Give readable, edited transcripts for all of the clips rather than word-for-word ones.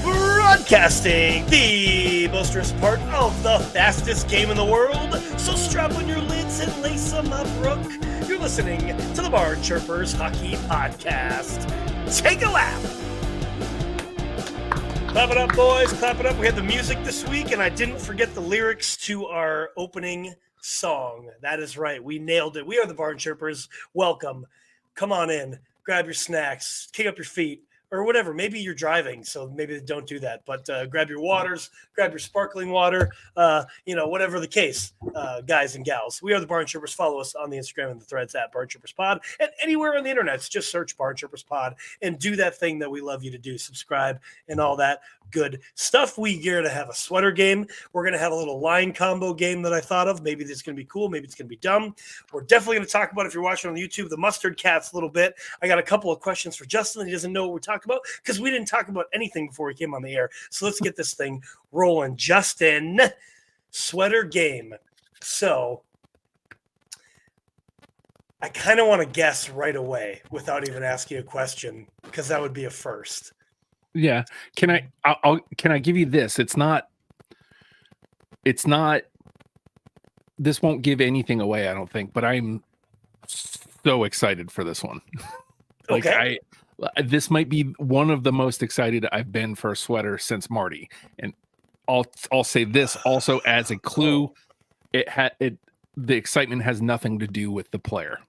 Broadcasting the boisterous part of the fastest game in the world. So strap on your lids and lace them up, Rook. You're listening to the Barn Chirpers Hockey Podcast. Take a lap. Clap it up, boys. Clap it up. We had the music this week, and I didn't forget the lyrics to our opening song. That is right. We nailed it. We are the Barn Chirpers. Welcome. Come on in. Grab your snacks. Kick up your feet. Or whatever. Maybe you're driving, so maybe don't do that. But grab your waters, grab your sparkling water, whatever the case, guys and gals. We are the Barn Chirpers. Follow us on the Instagram and the threads at Barn Chirpers Pod. And anywhere on the internet, just search Barn Chirpers Pod and do that thing that we love you to do. Subscribe and all that good stuff. We're going to have a sweater game. We're going to have a little line combo game that I thought of. Maybe this is going to be cool. Maybe it's going to be dumb. We're definitely going to talk about, if you're watching on YouTube, the Mustard Cats a little bit. I got a couple of questions for Justin. He doesn't know what we're talking about because we didn't talk about anything before we came on the air. So let's get this thing rolling. Justin, sweater game. So I kind of want to guess right away without even asking a question because that would be a first. Yeah. Can I give you this? It's not, this won't give anything away, I don't think, but I'm so excited for this one. Okay. This might be one of the most excited I've been for a sweater since Marty. And I'll say this also as a clue. The excitement has nothing to do with the player.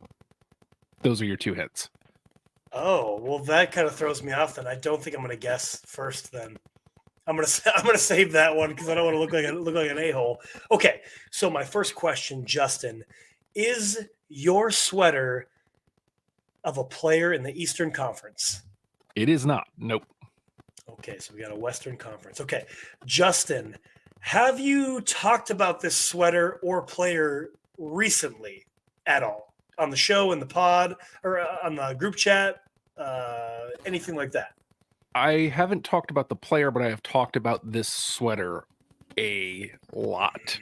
Those are your two hints. Oh, well, that kind of throws me off. Then I don't think I'm going to guess first. Then I'm going to save that one because I don't want to look like an a-hole. Okay, so my first question, Justin, is your sweater of a player in the Eastern Conference? It is not. Nope. Okay, so we got a Western Conference. Okay, Justin, have you talked about this sweater or player recently at all on the show, in the pod, or on the group chat, anything like that? I haven't talked about the player, but I have talked about this sweater a lot.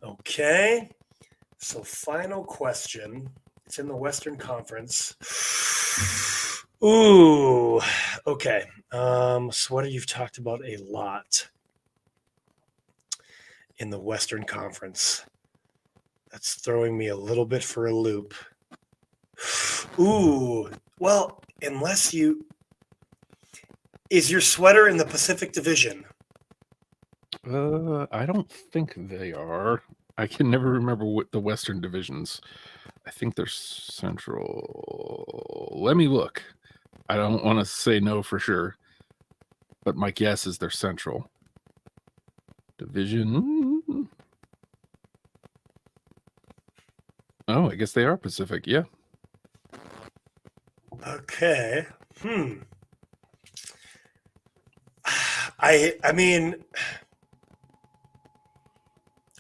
Okay. So final question. It's in the Western Conference. Ooh. Okay. Sweater you've talked about a lot in the Western Conference. That's throwing me a little bit for a loop. Ooh. Well, is your sweater in the Pacific Division? I don't think they are. I can never remember what the Western divisions. I think they're Central. Let me look. I don't want to say no for sure, but my guess is they're Central Division. Oh, I guess they are Pacific. Yeah. Okay. I mean,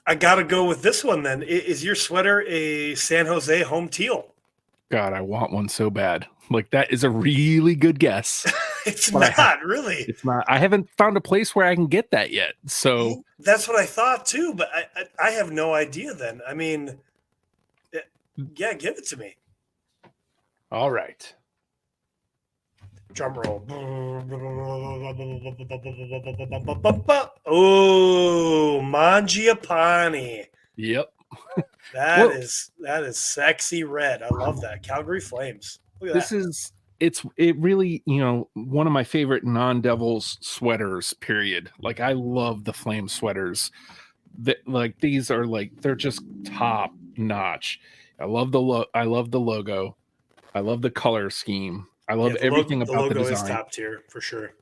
I got to go with this one then. Is your sweater a San Jose home teal? God, I want one so bad. Like, that is a really good guess. It's not, really. It's not. I haven't found a place where I can get that yet. So that's what I thought too, but I have no idea then. I mean, yeah, give it to me. All right. Drum roll. Oh, Mangiapane. Yep. That is sexy red. I love that. Calgary Flames. Look at that. It really, one of my favorite non-Devils sweaters, period. Like, I love the Flame sweaters. These are they're just top notch. I love the logo. I love the color scheme. I love everything about the design. Is top tier for sure.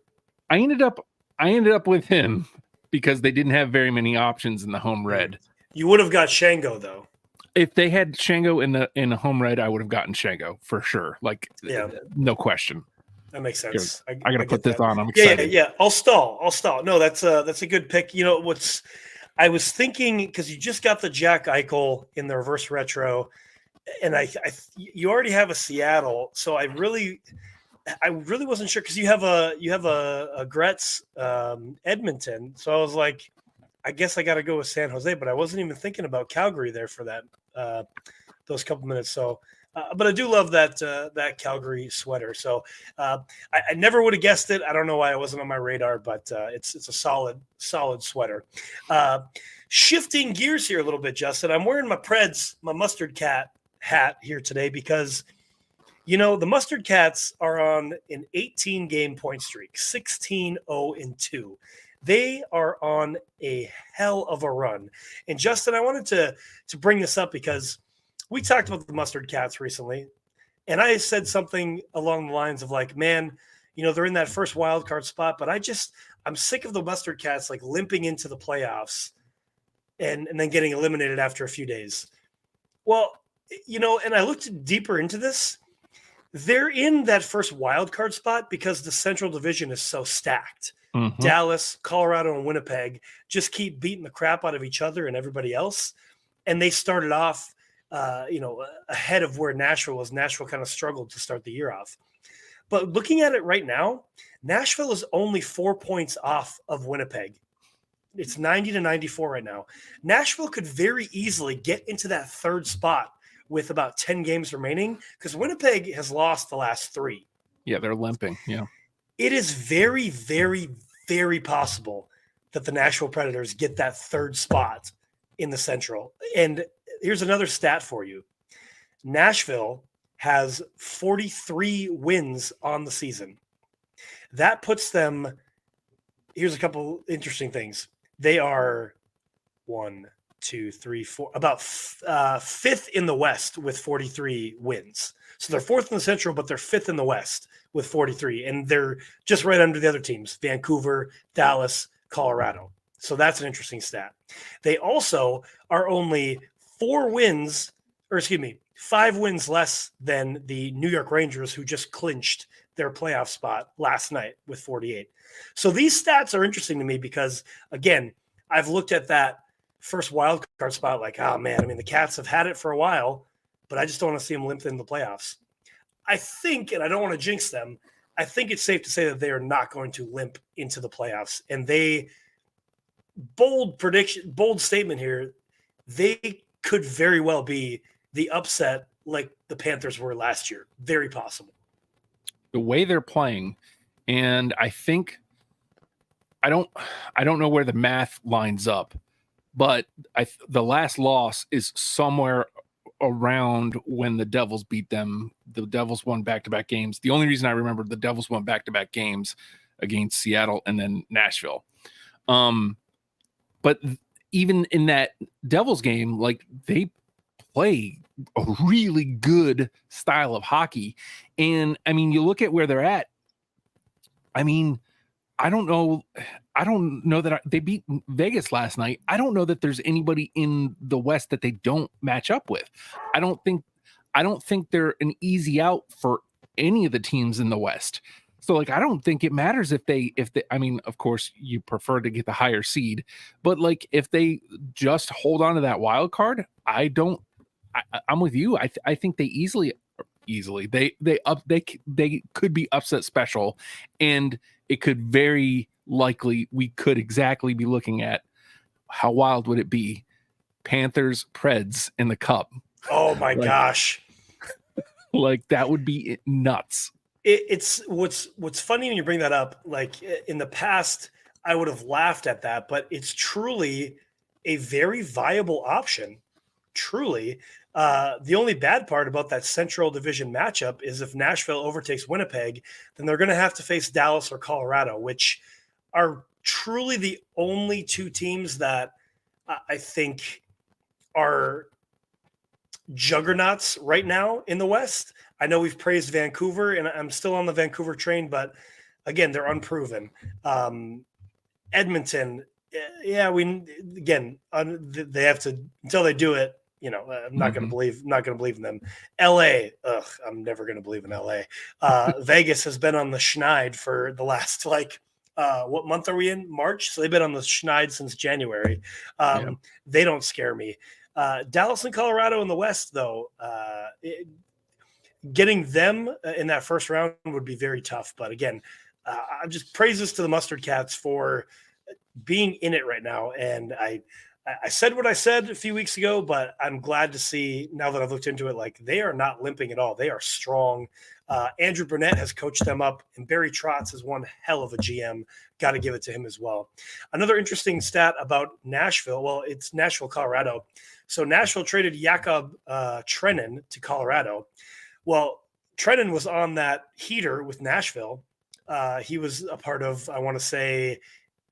I ended up with him because they didn't have very many options in the home red. You would have got Shango though. If they had Shango in a home red, I would have gotten Shango for sure. No question. That makes sense. I got to put this on. I'm excited. Yeah. I'll stall. No, that's a good pick. I was thinking, because you just got the Jack Eichel in the reverse retro, and you already have a Seattle, so I really wasn't sure because you have a Gretz Edmonton, so I was like, I guess I got to go with San Jose, but I wasn't even thinking about Calgary there for that. those couple minutes. So, but I do love that Calgary sweater. So I never would have guessed it. I don't know why it wasn't on my radar, but it's a solid sweater. Shifting gears here a little bit, Justin. I'm wearing my Mustard Cat hat here today because the Mustard Cats are on an 18-game point streak, 16-0-2. They are on a hell of a run. And Justin, I wanted to bring this up because we talked about the Mustard Cats recently, and I said something along the lines of like, man, they're in that first wild card spot, but I'm sick of the Mustard Cats like limping into the playoffs and then getting eliminated after a few days. Well, and I looked deeper into this. They're in that first wild card spot because the Central Division is so stacked. Mm-hmm. Dallas, Colorado, and Winnipeg just keep beating the crap out of each other and everybody else. And they started off, ahead of where Nashville was. Nashville kind of struggled to start the year off. But looking at it right now, Nashville is only 4 points off of Winnipeg. It's 90-94 right now. Nashville could very easily get into that third spot with about 10 games remaining because Winnipeg has lost the last 3. Yeah, they're limping. Yeah. It is very, very, very possible that the Nashville Predators get that third spot in the Central. And here's another stat for you. Nashville has 43 wins on the season. That puts them – here's a couple interesting things. They are 1, 2, 3, 4, about fifth in the West with 43 wins. So they're fourth in the Central, but they're fifth in the West with 43. And they're just right under the other teams, Vancouver, Dallas, Colorado. So that's an interesting stat. They also are only 5 wins less than the New York Rangers, who just clinched their playoff spot last night with 48. So these stats are interesting to me because, again, I've looked at that first wild card spot like, oh, man, I mean, the Cats have had it for a while, but I just don't want to see them limp in the playoffs. I think, and I don't want to jinx them, I think it's safe to say that they are not going to limp into the playoffs. And bold statement here, they could very well be the upset like the Panthers were last year. Very possible. The way they're playing, and I think I don't know where the math lines up, but the last loss is somewhere around when the Devils beat them. The Devils won back-to-back games. The only reason I remember the Devils won back-to-back games against Seattle and then Nashville. But even in that Devils game, like, they play a really good style of hockey. And I mean, you look at where they're at. I mean, I don't know that they beat Vegas last night. I don't know that there's anybody in the West that they don't match up with. I don't think they're an easy out for any of the teams in the West. So, like, I don't think it matters if they, I mean, of course you prefer to get the higher seed, but like, if they just hold on to that wild card, I'm with you. I think they they could be upset special, and it could very likely, we could exactly be looking at how wild would it be? Panthers, Preds in the Cup. Oh my gosh. Like, that would be nuts. It's what's funny when you bring that up. Like, in the past, I would have laughed at that, but it's truly a very viable option. Truly. The only bad part about that Central Division matchup is if Nashville overtakes Winnipeg, then they're going to have to face Dallas or Colorado, which are truly the only 2 teams that I think are juggernauts right now in the West. I know we've praised Vancouver, and I'm still on the Vancouver train, but again, they're unproven. Edmonton, they have to, until they do it. I'm not going to believe in them. LA, I'm never going to believe in LA. Vegas has been on the schneid for the last, what month are we in? March. So they've been on the schneid since January. They don't scare me. Dallas and Colorado in the West, though, getting them in that first round would be very tough. But again, I'm just praises to the Mustard Cats for being in it right now. And I said what I said a few weeks ago, but I'm glad to see now that I've looked into it, like they are not limping at all. They are strong. Andrew Burnett has coached them up, and Barry Trotz is one hell of a GM. Got to give it to him as well. Another interesting stat about Nashville. Well, it's Nashville, Colorado. So Nashville traded Jakob Trenin to Colorado. Well, Trenin was on that heater with Nashville. He was a part of, I want to say,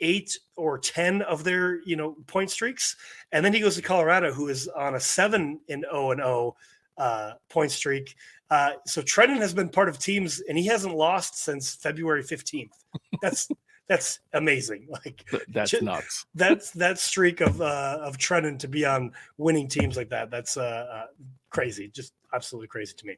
8 or 10 of their point streaks, and then he goes to Colorado, who is on a 7-0 point streak. So Trenton has been part of teams, and he hasn't lost since February 15th. That's amazing. Like that's nuts. That streak of Trenton to be on winning teams like that. That's crazy, just absolutely crazy to me.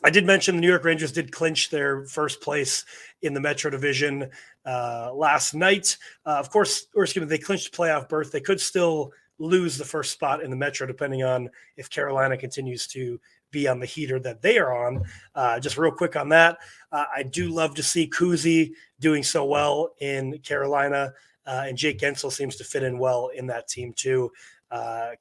I did mention the New York Rangers did clinch their first place in the Metro Division last night. Of course, they clinched playoff berth. They could still lose the first spot in the Metro, depending on if Carolina continues to be on the heater that they are on. Just real quick on that, I do love to see Kuzi doing so well in Carolina, and Jake Gensel seems to fit in well in that team too.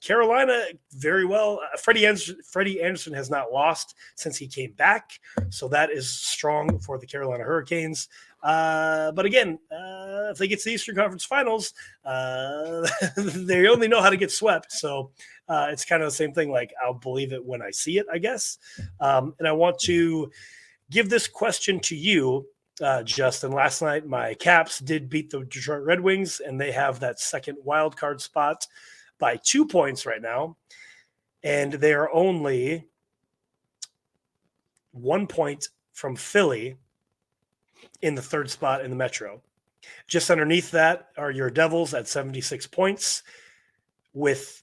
Carolina very well. Freddie Anderson has not lost since he came back, so that is strong for the Carolina Hurricanes. But again, if they get to the Eastern Conference Finals, they only know how to get swept. So it's kind of the same thing. Like, I'll believe it when I see it, I guess. And I want to give this question to you, Justin. Last night, my Caps did beat the Detroit Red Wings, and they have that second wild card spot by 2 points right now, and they are only 1 point from Philly in the third spot in the Metro. Just underneath that are your Devils at 76 points. With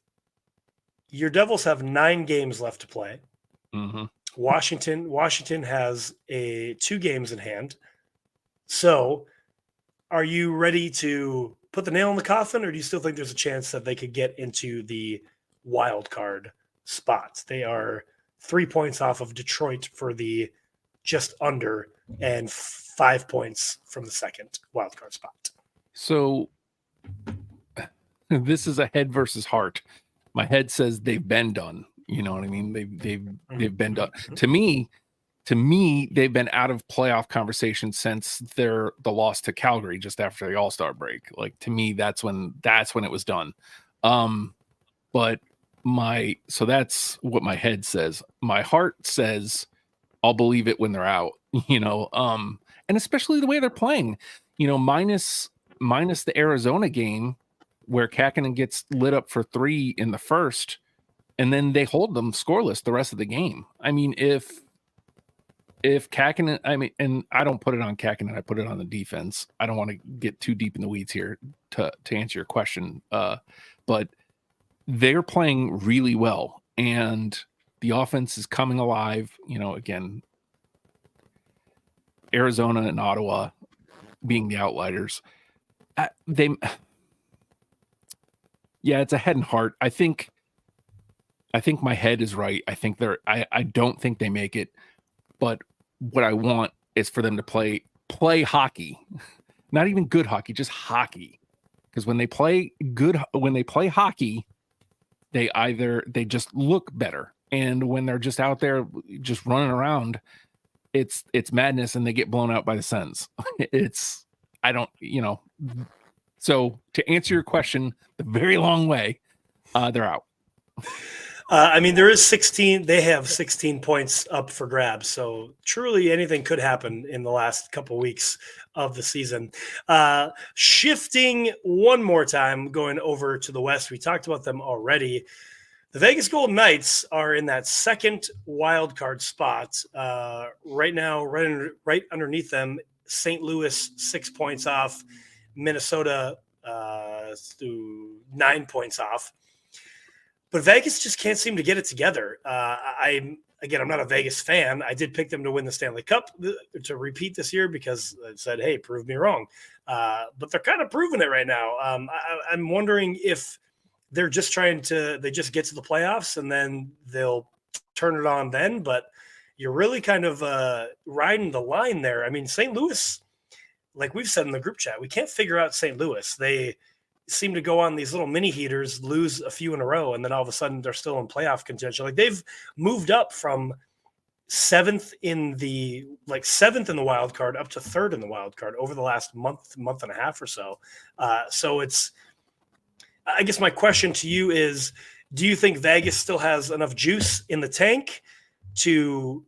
your Devils have 9 games left to play. Mm-hmm. Washington has 2 games in hand. So are you ready to put the nail in the coffin, or do you still think there's a chance that they could get into the wild card spots? They are 3 points off of Detroit for the just under, and 5 points from the second wild card spot. So this is a head versus heart. My head says they've been done. You know what I mean? They've been done. To me, they've been out of playoff conversation since the loss to Calgary just after the All-Star break. Like, to me, that's when it was done. But so that's what my head says. My heart says I'll believe it when they're out, and especially the way they're playing, minus the Arizona game where Kakinen gets lit up for 3 in the first, and then they hold them scoreless the rest of the game. I mean, if Kakinen, and I don't put it on Kakinen, I put it on the defense. I don't want to get too deep in the weeds here to answer your question. But they're playing really well, and the offense is coming alive. Again, Arizona and Ottawa being the outliers. It's a head and heart. I think my head is right. I think I don't think they make it, but what I want is for them to play hockey, not even good hockey, just hockey. Because when they play hockey, they just look better. And when they're just out there just running around, it's madness, and they get blown out by the Sens. So to answer your question the very long way, they're out. There is 16. They have 16 points up for grabs. So truly anything could happen in the last couple weeks of the season. Shifting one more time, going over to the West. We talked about them already. The Vegas Golden Knights are in that second wild card spot right now, right underneath them. St. Louis 6 points off, Minnesota 9 points off. But Vegas just can't seem to get it together. I'm not a Vegas fan. I did pick them to win the Stanley Cup to repeat this year because I said, hey, prove me wrong. But they're kind of proving it right now. I'm wondering if they're just they just get to the playoffs and then they'll turn it on then. But you're really kind of riding the line there. I mean, St. Louis, like we've said in the group chat, we can't figure out St. Louis. They seem to go on these little mini heaters, lose a few in a row, and then all of a sudden they're still in playoff contention. Like they've moved up from seventh in the wild card up to third in the wild card over the last month and a half or so. So I guess my question to you is, do you think Vegas still has enough juice in the tank to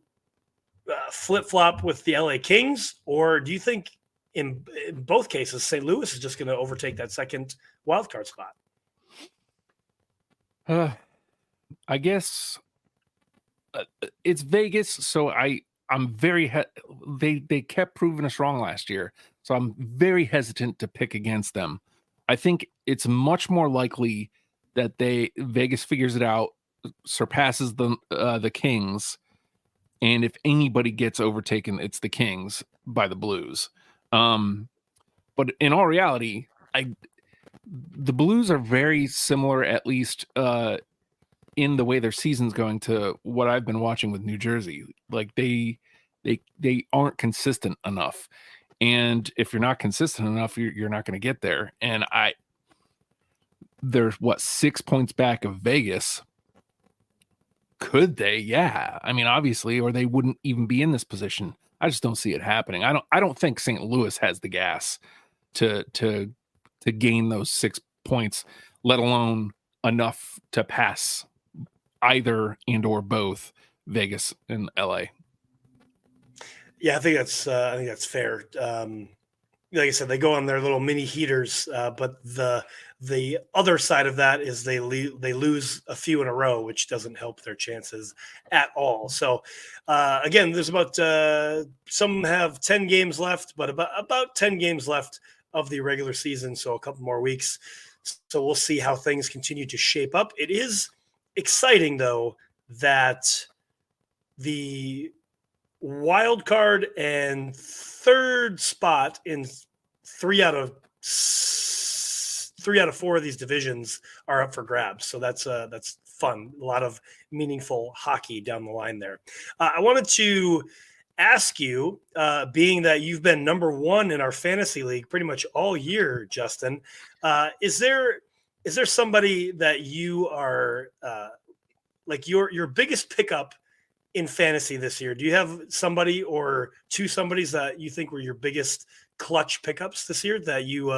flip-flop with the LA Kings, or do you think in both cases St. Louis is just going to overtake that second wild card spot? I guess it's Vegas, so I'm very they kept proving us wrong last year, so I'm very hesitant to pick against them. I think it's much more likely that Vegas figures it out, surpasses the Kings, and if anybody gets overtaken, it's the Kings by the Blues. But in all reality, the Blues are very similar, at least in the way their season's going, to what I've been watching with New Jersey. Like they aren't consistent enough, and if you're not consistent enough, you're not going to get there. And they're 6 points back of Vegas. Could they? Yeah. I mean, obviously, or they wouldn't even be in this position. I just don't see it happening. I don't think St. Louis has the gas to gain those 6 points, let alone enough to pass either and or both Vegas and LA. Yeah, I think that's fair. Like I said, they go on their little mini heaters, but the other side of that is they lose a few in a row, which doesn't help their chances at all. So again, there's about some have 10 games left, but about 10 games left of the regular season, so a couple more weeks. So we'll see how things continue to shape up. It is exciting, though, that the wild card and third spot in three out of 4 of these divisions are up for grabs. So that's fun. A lot of meaningful hockey down the line there. I wanted to ask you, being that you've been number 1 in our fantasy league pretty much all year, Justin, is there somebody that you are like your biggest pickup in fantasy this year? Do you have somebody or two somebodies that you think were your biggest clutch pickups this year that you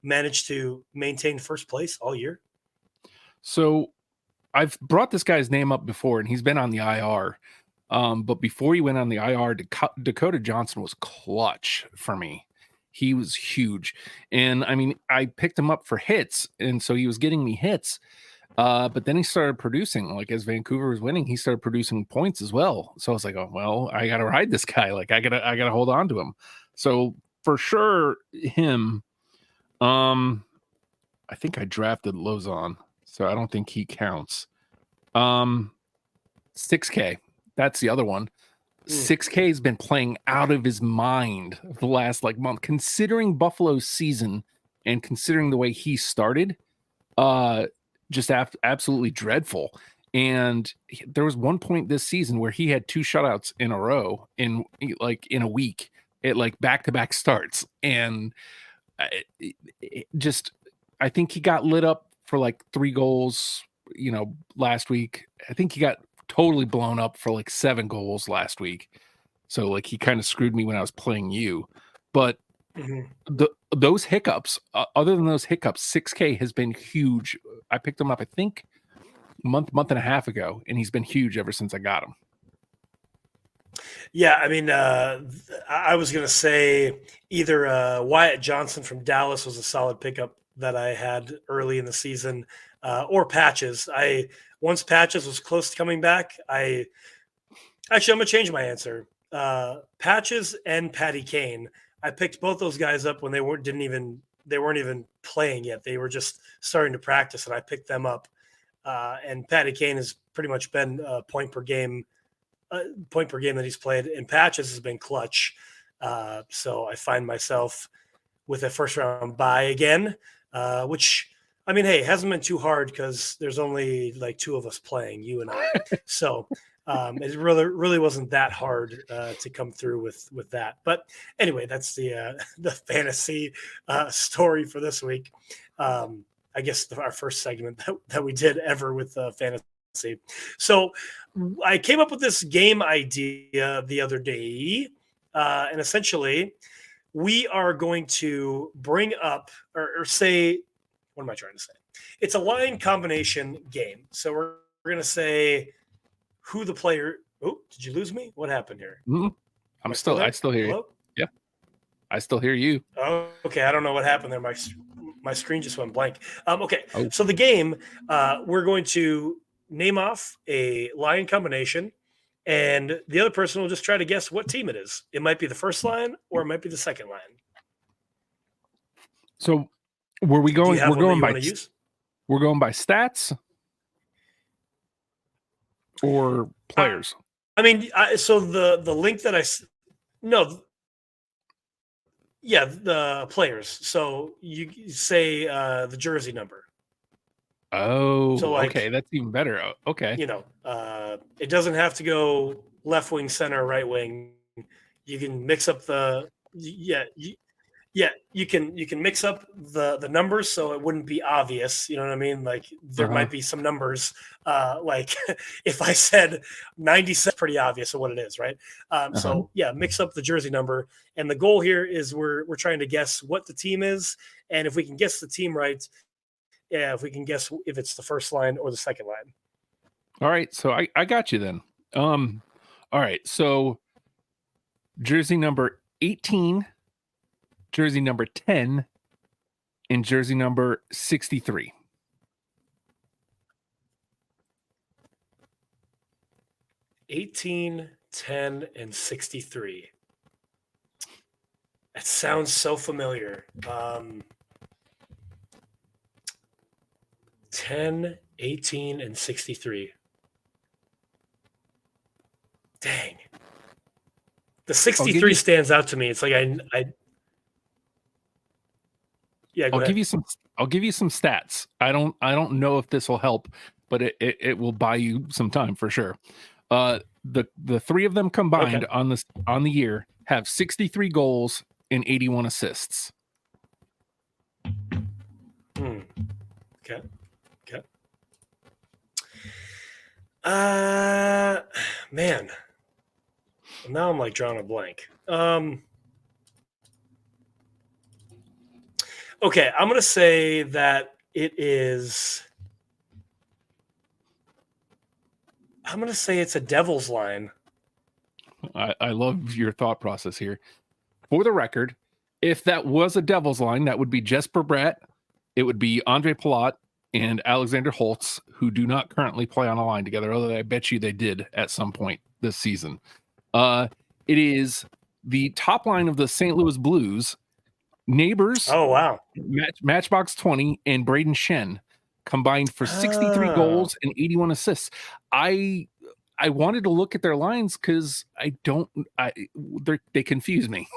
managed to maintain first place all year? So I've brought this guy's name up before, and he's been on the IR. But before he went on the IR, Dakota Johnson was clutch for me. He was huge. And I mean, I picked him up for hits, and so he was getting me hits. But then he started producing, like as Vancouver was winning, he started producing points as well. So I was like, oh, well, I got to ride this guy. Like I gotta hold on to him. So for sure him, I think I drafted Lozon, so I don't think he counts. 6K. That's the other one. 6K has been playing out of his mind the last month, considering Buffalo's season and considering the way he started. Just absolutely dreadful. And there was one point this season where he had 2 shutouts in a row in a week at back-to-back starts. And I think he got lit up for 3 goals, last week. I think he got totally blown up for 7 goals last week. So he kind of screwed me when I was playing you. But those hiccups, other than those hiccups, 6K has been huge. I picked him up, I think, month and a half ago, and he's been huge ever since I got him. Yeah, I mean, I was going to say either Wyatt Johnson from Dallas was a solid pickup that I had early in the season, or Patches. Once Patches was close to coming back, I'm going to change my answer. Patches and Patty Kane. I picked both those guys up when they weren't even playing yet. They were just starting to practice, and I picked them up. And Patty Kane has pretty much been a point per game that he's played, and Patches has been clutch. So I find myself with a first round bye again, which, I mean, hey, hasn't been too hard because there's only 2 of us playing, you and I. So It really wasn't that hard to come through with that. But anyway, that's the the fantasy story for this week. I guess our first segment that we did ever with fantasy. So I came up with this game idea the other day, and essentially we are going to bring up or say, what am I trying to say? It's a line combination game. So we're going to say who the player. Oh, did you lose me? What happened here? Mm-hmm. I still hear Hello? you. Yeah, I still hear you. Oh, okay. I don't know what happened there. My screen just went blank. Okay. Oh. So the game, we're going to name off a line combination, and the other person will just try to guess what team it is. It might be the first line or it might be the second line. So were we going? We're going by use? We're going by stats or players. I mean, so the link that the players. So you say the jersey number. Oh, so okay, that's even better. Okay, it doesn't have to go left wing, center, right wing. You can mix up you can mix up the numbers so it wouldn't be obvious. You know what I mean? Like there might be some numbers. Like if I said 96, pretty obvious of what it is, right? So yeah, mix up the jersey number, and the goal here is we're trying to guess what the team is, and if we can guess the team right. Yeah, if we can guess if it's the first line or the second line. All right, so I got you then. All right, so jersey number 18, jersey number 10, and jersey number 63. 18, 10, and 63. That sounds so familiar. 10, 18, and 63. Dang. The 63 stands out to me. It's like I'll give you some stats. I don't know if this will help, but it will buy you some time for sure. The three of them combined on the year have 63 goals and 81 assists. Okay. Man. Now I'm like drawing a blank. Okay, I'm gonna say that it is. I'm gonna say it's a Devils line. I love your thought process here. For the record, if that was a Devils line, that would be Jesper Bratt, it would be Andre Palat, and Alexander Holtz, who do not currently play on a line together, although I bet you they did at some point this season. It is the top line of the St. Louis Blues, Neighbors. Oh, wow. Matchbox 20 and Braden Shen combined for 63 goals and 81 assists. I wanted to look at their lines because they confuse me.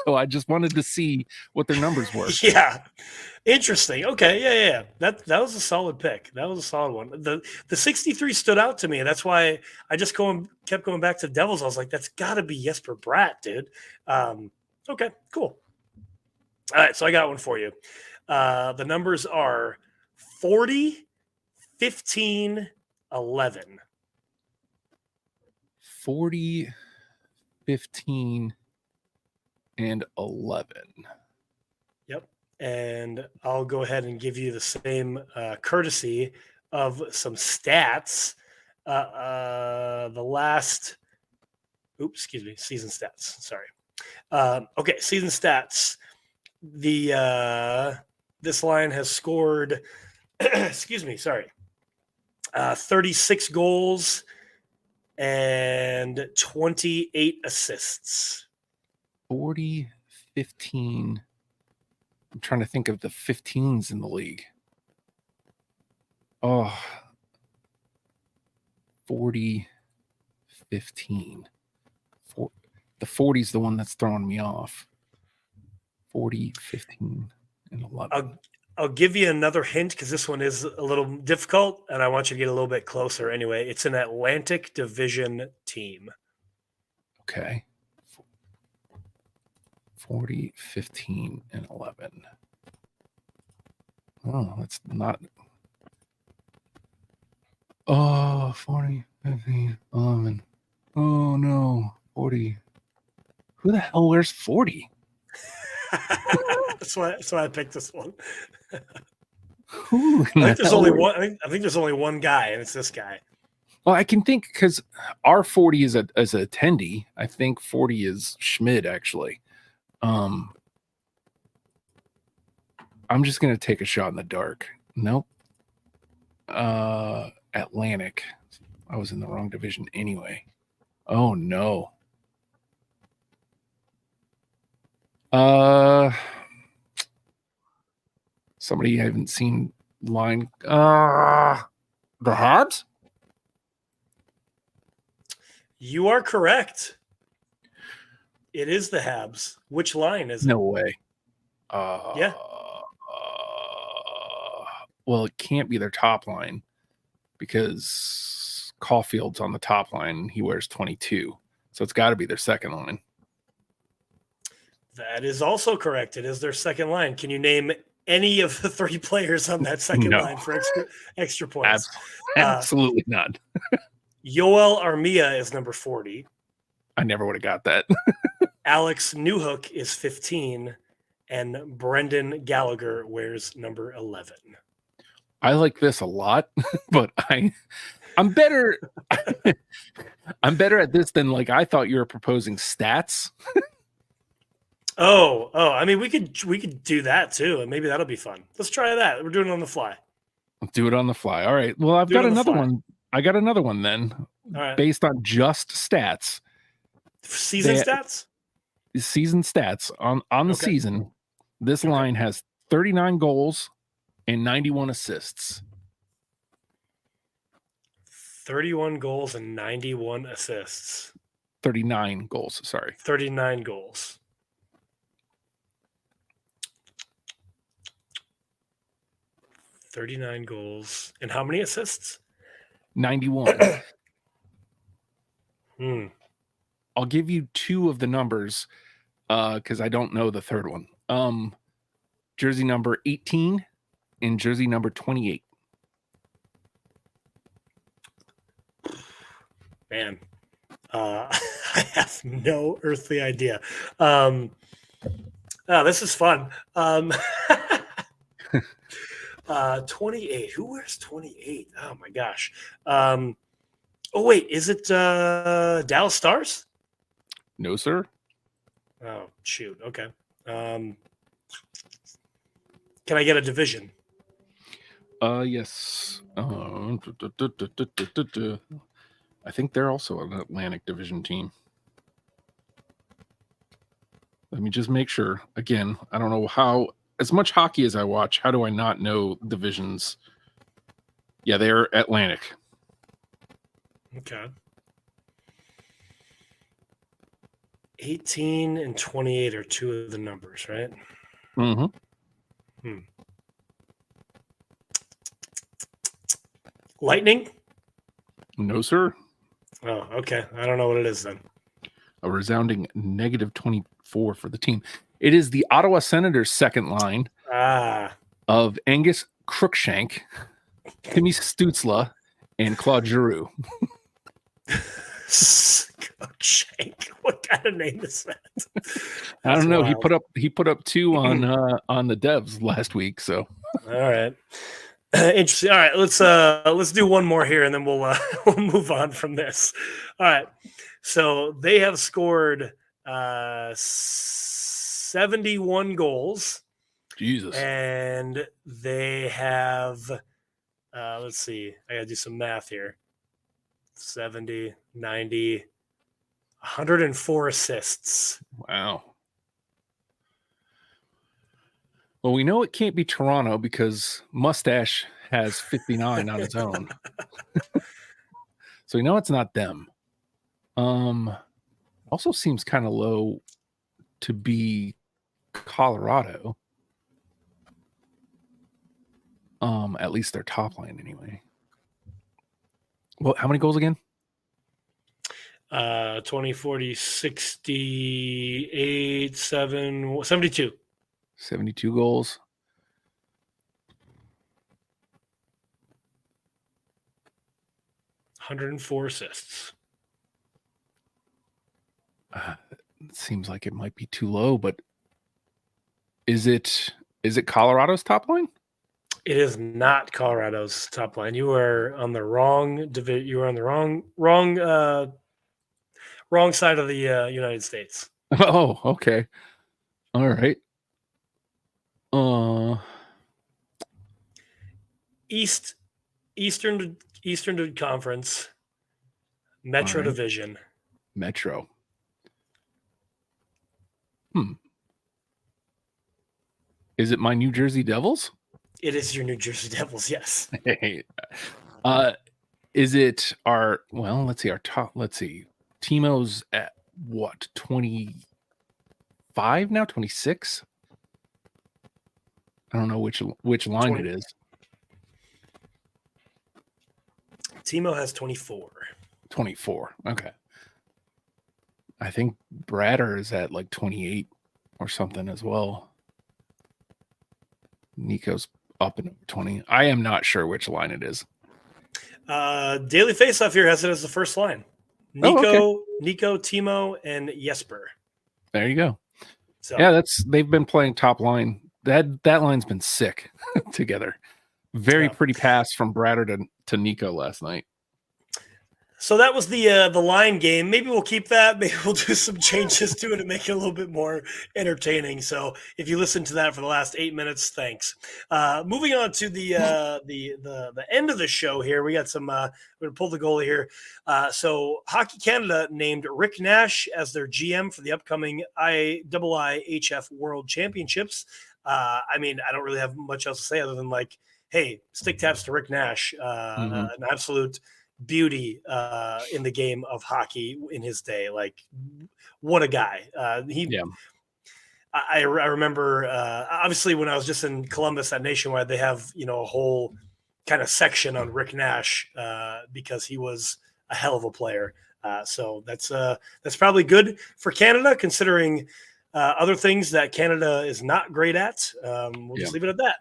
So I just wanted to see what their numbers were. Yeah. Interesting. Okay. Yeah. That was a solid pick. That was a solid one. The 63 stood out to me. And that's why I just kept going back to Devils. I was like, that's gotta be Jesper Bratt, dude. Okay, cool. All right. So I got one for you. The numbers are 40, 15, 11. 40, 15, and 11. Yep. And I'll go ahead and give you the same courtesy of some stats. Season stats. Sorry. Okay, season stats. This line has scored 36 goals and 28 assists. 40, 15. I'm trying to think of the 15s in the league. 40, 15. The 40's the one that's throwing me off. 40, 15, and 11. I'll give you another hint because this one is a little difficult, and I want you to get a little bit closer. Anyway, it's an Atlantic Division team. Okay. 40, 15, and 11. Oh, that's not. Oh, 40, 15, 11. Oh, no. 40. Who the hell wears 40? That's why I picked this one. Who? I think there's only one. I think there's only one guy, and it's this guy. Well, I can think because our 40 is a attendee. I think 40 is Schmid, actually. I'm just gonna take a shot in the dark. Nope. Atlantic. I was in the wrong division anyway. Oh no. Somebody I haven't seen line. The Habs? You are correct. It is the Habs. Which line is it? No way. Yeah. Well, it can't be their top line because Caulfield's on the top line. He wears 22. So it's got to be their second line. That is also correct. It is their second line. Can you name any of the three players on that second line for extra points? Absolutely not. Yoel Armia is number 40. I never would have got that. Alex Newhook is 15. And Brendan Gallagher wears number 11. I like this a lot, but I'm better. I'm better at this than like I thought you were proposing stats. Oh, I mean we could do that too, and maybe that'll be fun. Let's try that. We're doing it on the fly. Let's do it on the fly. All right. Well, I've got another one. I got another one then. All right. Based on just stats. Season stats? Season stats on the season. This line has 39 goals and 91 assists. 31 goals and 91 assists. 39 goals, sorry. 39 goals. $39 goals. And how many assists? 91. I'll give you two of the numbers because I don't know the third one. Jersey number 18 and jersey number 28. Man, I have no earthly idea. Oh, this is fun. 28. Who wears 28? Oh my gosh. Oh wait, is it Dallas Stars? No, sir. Oh shoot. Okay. Can I get a division? Yes. I think they're also an Atlantic Division team. Let me just make sure. Again, I don't know how, as much hockey as I watch, how do I not know divisions? Yeah, they're Atlantic. Okay. 18 and 28 are two of the numbers, right? Mm-hmm. Lightning? No, sir. Oh, okay. I don't know what it is then. A resounding negative 24 for the team. It is the Ottawa Senators' second line of Angus Crookshank, Timmy Stutzla, and Claude Giroux. Crookshank. What kind of name is that? I don't know. Wild. He put up two on the Devs last week. So all right. Interesting. All right, let's do one more here, and then we'll move on from this. All right, so they have scored 71 goals. Jesus. And they have, let's see, I gotta do some math here. 70, 90, 104 assists. Wow. Well, we know it can't be Toronto because Mustache has 59 on his own. So we know it's not them. Also seems kind of low to be Colorado. At least their top line anyway. Well, how many goals again? 20, 40, 68, 72. 72 goals. $104 assists. It seems like it might be too low, but is it Colorado's top line? It is not Colorado's top line. You are on the wrong division. You are on the wrong side of the United States. Oh, okay. All right. Eastern Conference, Metro All right. Division. Metro. Is it my New Jersey Devils? It is your New Jersey Devils, yes. Is it our, well, let's see. Timo's at what, 25 now? 26? I don't know which line 20. it is. Timo has 24. 24. Okay. I think Bratter is at like 28 or something as well. Nico's up in 20. I am not sure which line it is. Daily Faceoff here has it as the first line. Nico, Timo, and Jesper. There you go. So yeah, they've been playing top line. That line's been sick together. Very pretty pass from Bratter to Nico last night. So that was the line game. Maybe we'll keep that. Maybe we'll do some changes to it to make it a little bit more entertaining. So if you listened to that for the last 8 minutes, thanks. Moving on to the end of the show here, we got some. We're gonna pull the goalie here. So Hockey Canada named Rick Nash as their GM for the upcoming IIHF World Championships. I mean, I don't really have much else to say other than like, hey, stick taps to Rick Nash, an absolute beauty in the game of hockey in his day. Like, what a guy. I remember obviously when I was just in Columbus at Nationwide, they have a whole kind of section on Rick Nash because he was a hell of a player. So that's probably good for Canada, considering other things that Canada is not great at. We'll just leave it at that.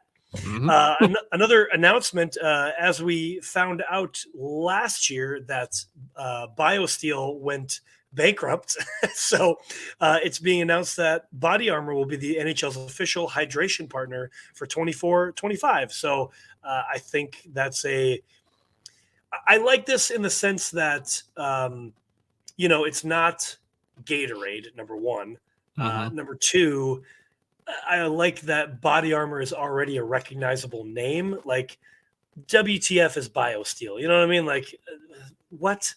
Another announcement, as we found out last year that BioSteel went bankrupt. So it's being announced that Body Armor will be the NHL's official hydration partner for 24-25. So I think I like this in the sense that, it's not Gatorade, number one. Number two, I like that Body Armor is already a recognizable name. Like, WTF is BioSteel. You know what I mean? Like, what?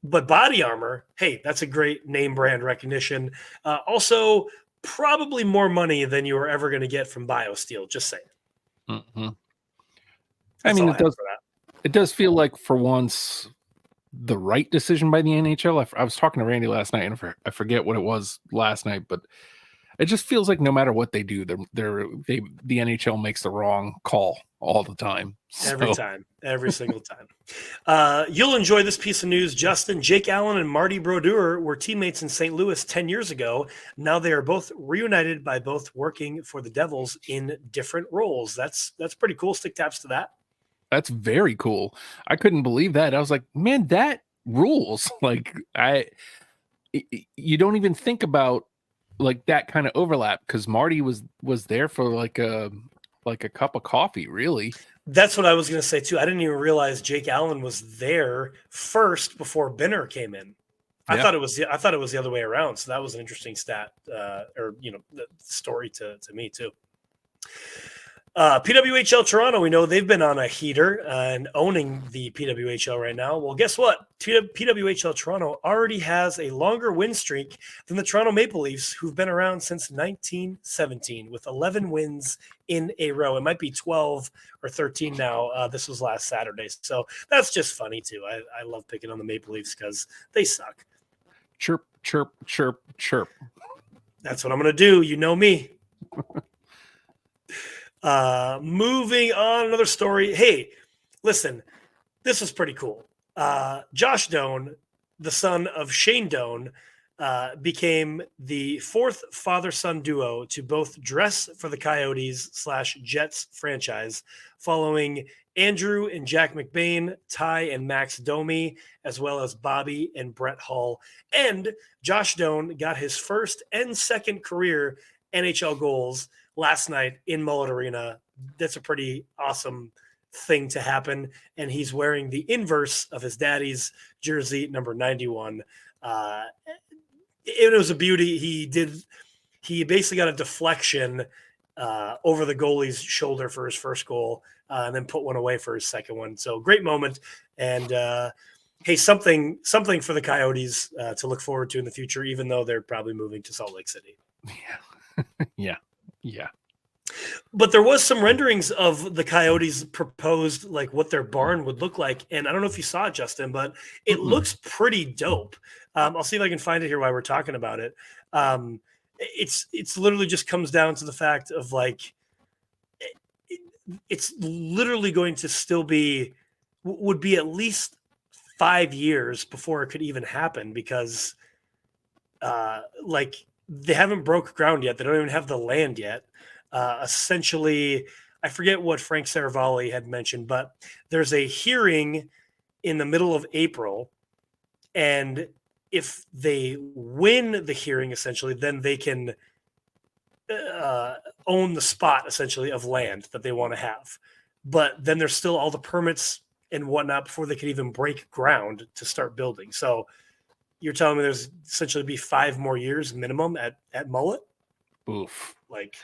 But Body Armor, hey, that's a great name brand recognition. Also, probably more money than you were ever going to get from BioSteel. Just saying. I mean, it does feel like for once the right decision by the NHL. I was talking to Randy last night, and I forget what it was last night, but it just feels like no matter what they do, the NHL makes the wrong call all the time. Every single time. You'll enjoy this piece of news, Justin. Jake Allen and Marty Brodeur were teammates in St. Louis 10 years ago. Now they are both reunited by both working for the Devils in different roles. That's pretty cool. Stick taps to that. That's very cool. I couldn't believe that. I was like, man, that rules. Like, you don't even think about like that kind of overlap, because Marty was there for like a cup of coffee, really. That's what I was going to say too. I didn't even realize Jake Allen was there first before Benner came in. I thought it was the other way around. So that was an interesting stat, or story to me too. PWHL Toronto, we know they've been on a heater and owning the PWHL right now. Well, guess what? PWHL Toronto already has a longer win streak than the Toronto Maple Leafs, who've been around since 1917 with 11 wins in a row. It might be 12 or 13 now. This was last Saturday. So that's just funny, too. I love picking on the Maple Leafs because they suck. Chirp, chirp, chirp, chirp. That's what I'm going to do. You know me. Moving on, another story. Hey, listen, this was pretty cool. Josh Doan, the son of Shane Doan, became the fourth father-son duo to both dress for the Coyotes/Jets franchise, following Andrew and Jack McBain, Ty and Max Domi, as well as Bobby and Brett Hull. And Josh Doan got his first and second career NHL goals last night in Mullet Arena. That's a pretty awesome thing to happen. And he's wearing the inverse of his daddy's jersey, number 91. It was a beauty. He basically got a deflection over the goalie's shoulder for his first goal, and then put one away for his second one. So great moment. And hey, something for the Coyotes to look forward to in the future, even though they're probably moving to Salt Lake City. Yeah. But there was some renderings of the Coyotes proposed, like what their barn would look like. And I don't know if you saw it, Justin, but it looks pretty dope. I'll see if I can find it here while we're talking about it. It's literally just comes down to the fact of like, it's literally going to still would be at least 5 years before it could even happen, because like they haven't broke ground yet. They don't even have the land yet. Essentially, I forget what Frank Saravalli had mentioned, but there's a hearing in the middle of April, and if they win the hearing, essentially, then they can own the spot, essentially, of land that they want to have. But then there's still all the permits and whatnot before they can even break ground to start building. So you're telling me there's essentially be 5 more years minimum at Mullet? Oof. Like,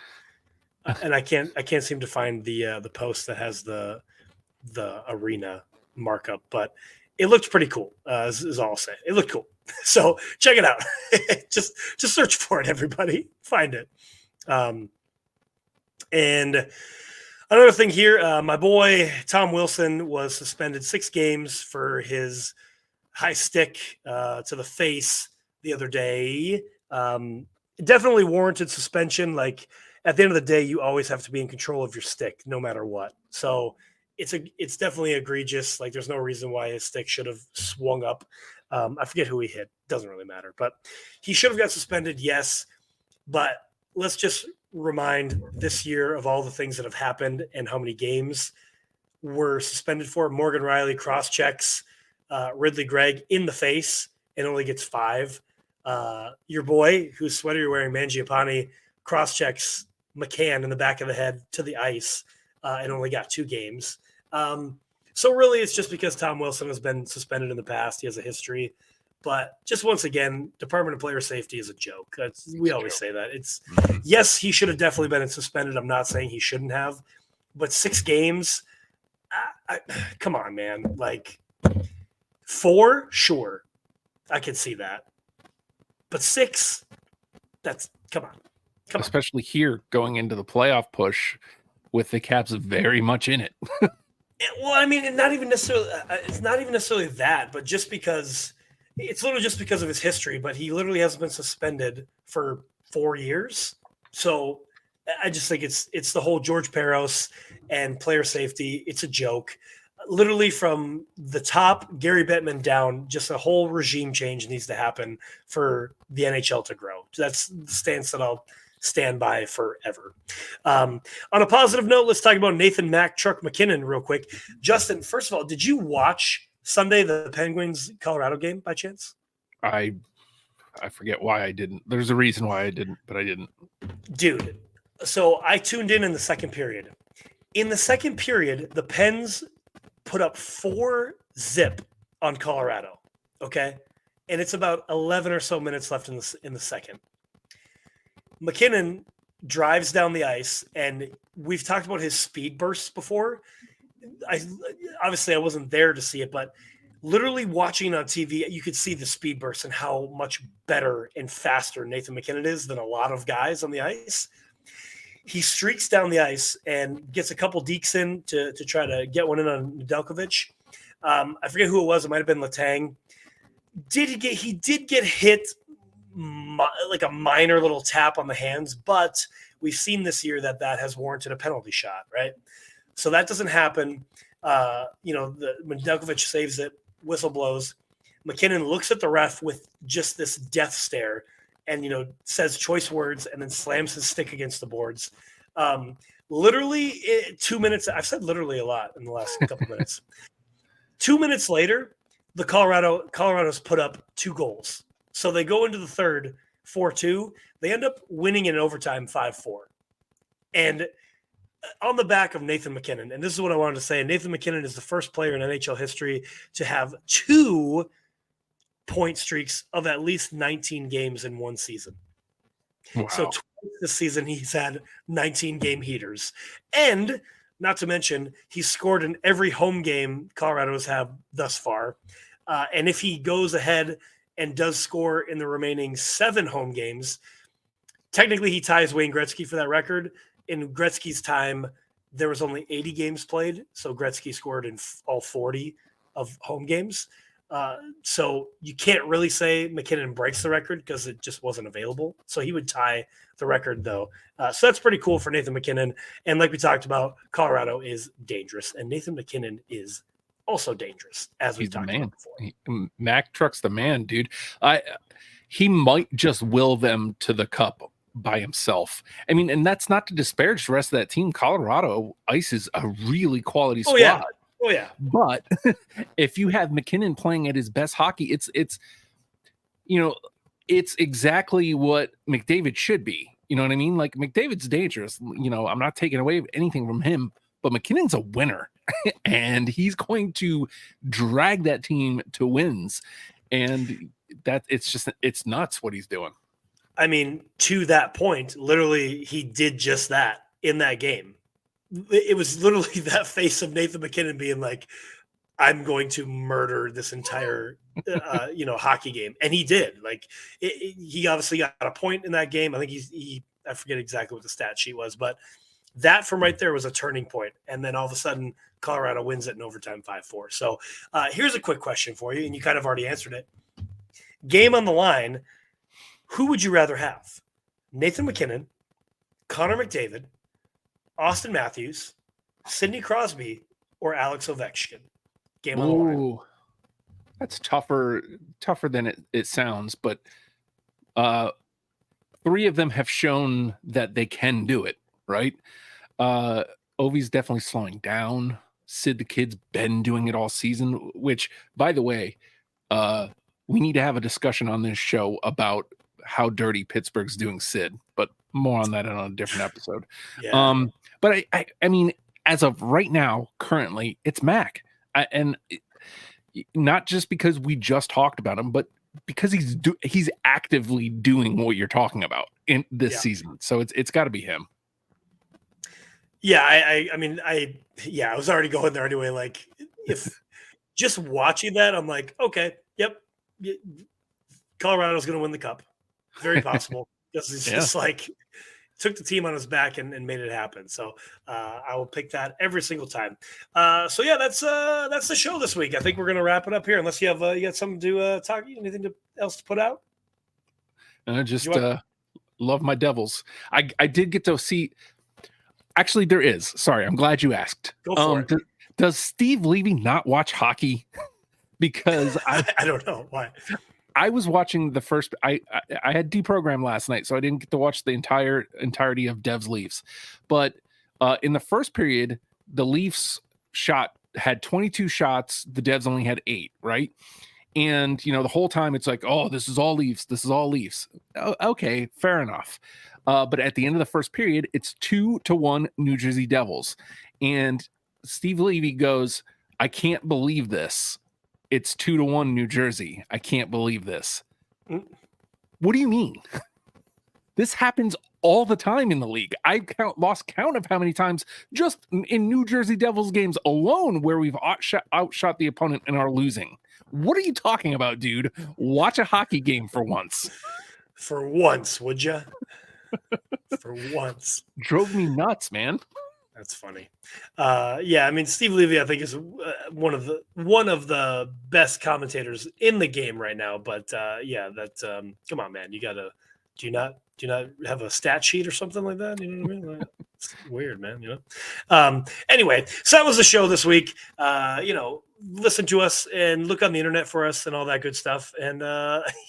and I can't seem to find the post that has the arena markup, but it looked pretty cool. Is all I'll say. It looked cool. So check it out. just search for it, everybody. Find it. And another thing here, my boy Tom Wilson was suspended 6 games for his high stick to the face the other day. Definitely warranted suspension. Like, at the end of the day, you always have to be in control of your stick, no matter what. So it's definitely egregious. Like, there's no reason why his stick should have swung up. I forget who he hit. Doesn't really matter. But he should have got suspended, yes. But let's just remind this year of all the things that have happened and how many games were suspended for. Morgan Riley cross-checks Ridley Gregg in the face and only gets 5. Your boy, whose sweater you're wearing, Mangiapane, cross-checks McCann in the back of the head to the ice and only got 2 games. So really, it's just because Tom Wilson has been suspended in the past. He has a history. But just once again, Department of Player Safety is a joke. We always say that. Yes, he should have definitely been suspended. I'm not saying he shouldn't have. But 6 games, come on, man. Like, 4, sure. I can see that. But 6, come on. Especially here going into the playoff push with the Caps very much in it. Well, I mean, it's not even necessarily that, but just because it's literally just because of his history, but he literally hasn't been suspended for 4 years. So I just think it's the whole George Peros and player safety. It's a joke. Literally from the top, Gary Bettman down, just a whole regime change needs to happen for the NHL to grow. That's the stance that I'll stand by forever. On a positive note, let's talk about Nathan Mack, Chuck McKinnon real quick. Justin, first of all, did you watch Sunday, the Penguins-Colorado game by chance? I forget why I didn't. There's a reason why I didn't, but I didn't. Dude, so I tuned in the second period. In the second period, the Pens put up 4-0 on Colorado, okay? And it's about 11 or so minutes left in the second. McKinnon drives down the ice, and we've talked about his speed bursts before. Obviously, I wasn't there to see it, but literally watching on TV, you could see the speed bursts and how much better and faster Nathan McKinnon is than a lot of guys on the ice. He streaks down the ice and gets a couple deeks in to try to get one in on Nedeljkovic. I forget who it was. It might have been Letang. He did get hit like a minor little tap on the hands, but we've seen this year that has warranted a penalty shot, right? So that doesn't happen. When Delkovich saves it, whistle blows. McKinnon looks at the ref with just this death stare and, says choice words and then slams his stick against the boards. Literally 2 minutes. I've said literally a lot in the last couple minutes. 2 minutes later, the Colorado's put up 2 goals. So they go into the third 4-2. They end up winning in overtime 5-4. And on the back of Nathan McKinnon, and this is what I wanted to say, Nathan McKinnon is the first player in NHL history to have 2 point streaks of at least 19 games in one season. Wow. So twice this season, he's had 19 game heaters. And not to mention, he's scored in every home game Colorado's have thus far. And if he goes ahead and does score in the remaining 7 home games, technically he ties Wayne Gretzky for that record. In Gretzky's time, there was only 80 games played, so Gretzky scored in all 40 of home games. So you can't really say McKinnon breaks the record because it just wasn't available. So he would tie the record, though. So that's pretty cool for Nathan McKinnon. And like we talked about, Colorado is dangerous, and Nathan McKinnon is also dangerous, as we've talked about before. Mac Truck's the man, dude. He might just will them to the cup by himself. I mean, and that's not to disparage the rest of that team. Colorado Ice is a really quality squad. Oh yeah. But if you have McKinnon playing at his best hockey, it's exactly what McDavid should be. You know what I mean? Like, McDavid's dangerous. I'm not taking away anything from him, but McKinnon's a winner and he's going to drag that team to wins. And it's nuts what he's doing. I mean, to that point, literally, he did just that in that game. It was literally that face of Nathan McKinnon being like, I'm going to murder this entire, hockey game. And he did. Like, he obviously got a point in that game. I think I forget exactly what the stat sheet was, but that from right there was a turning point. And then all of a sudden, Colorado wins it in overtime 5-4. So here's a quick question for you, and you kind of already answered it. Game on the line. Who would you rather have? Nathan McKinnon, Connor McDavid, Austin Matthews, Sidney Crosby, or Alex Ovechkin? Game on the line. That's tougher than it sounds, but 3 of them have shown that they can do it, right? Ovi's definitely slowing down. Sid the Kid's been doing it all season, which, by the way, we need to have a discussion on this show about how dirty Pittsburgh's doing Sid, but more on that on a different episode. Yeah. But I mean, as of right now, currently, it's Mac, and not just because we just talked about him, but because he's actively doing what you're talking about in this season. So it's got to be him. Yeah, I was already going there anyway. Like, if just watching that, I'm like, okay, yep, Colorado's going to win the cup. Very possible. This is just like took the team on his back and made it happen. So I will pick that every single time. That's the show this week. I think we're gonna wrap it up here. Unless you got something to talk, anything else to put out? Love my Devils. I did get to see. Actually, there is. Sorry, I'm glad you asked. Go for it. Does Steve Levy not watch hockey? Because I don't know why. I was watching the first. I had deprogrammed last night, so I didn't get to watch the entirety of Devs Leafs. But in the first period, the Leafs had 22 shots. The Devs only had 8, right? And the whole time it's like, oh, this is all Leafs. This is all Leafs. Okay, fair enough. But at the end of the first period, it's 2-1 New Jersey Devils, and Steve Levy goes, "I can't believe this. It's 2-1 New Jersey. I can't believe this." What do you mean? This happens all the time in the league. I lost count of how many times just in New Jersey Devils games alone where we've outshot the opponent and are losing. What are you talking about, dude? Watch a hockey game for once. For once, would you? For once. Drove me nuts, man. That's funny. Steve Levy, I think, is one of the best commentators in the game right now. But come on, man, you gotta. Do Do you not have a stat sheet or something like that? You know what I mean? Like, it's weird, man. You know. Anyway, so that was the show this week. Listen to us and look on the internet for us and all that good stuff. And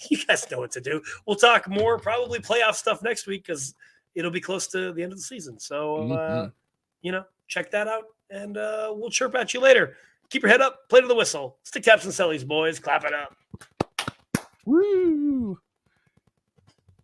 you guys know what to do. We'll talk more probably playoff stuff next week because it'll be close to the end of the season. So check that out, and we'll chirp at you later. Keep your head up, play to the whistle. Stick taps and sellies, boys. Clap it up. Woo!